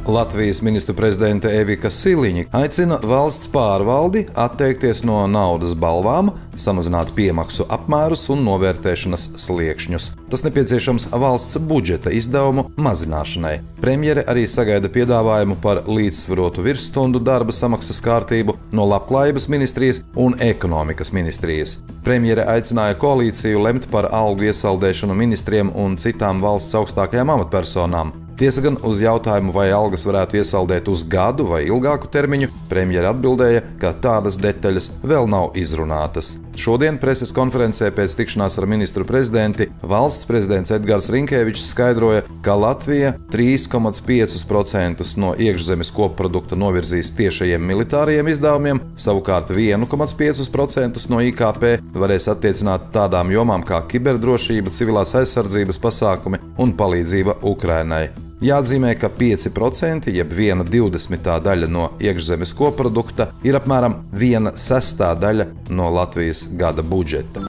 Latvijas ministru prezidente Evika Siliņa aicina valsts pārvaldi atteikties no naudas balvām, samazināt piemaksu apmērus un novērtēšanas sliekšņus. Tas nepieciešams valsts budžeta izdevumu mazināšanai. Premjere arī sagaida piedāvājumu par līdzsvarotu virsstundu darba samaksas kārtību no Labklājības ministrijas un Ekonomikas ministrijas. Premjere aicināja koalīciju lemt par algu iesaldēšanu ministriem un citām valsts augstākajām amatpersonām. Tiesa gan uz jautājumu, vai algas varētu iesaldēt uz gadu vai ilgāku termiņu, premjere atbildēja, ka tādas detaļas vēl nav izrunātas. Šodien preses konferencē pēc tikšanās ar ministru prezidenti valsts prezidents Edgars Rinkevičs skaidroja, ka Latvija 3,5% no iekšzemes koprodukta novirzīs tiešajiem militārajiem izdevumiem, savukārt 1,5% no IKP varēs attiecināt tādām jomām kā kiberdrošība, civilās aizsardzības pasākumi un palīdzība Ukrainai. Jāatzīmē, ka 5%, jeb 1/20 daļa no iekšzemes koprodukta, ir apmēram 1/6 daļa no Latvijas gada budžeta.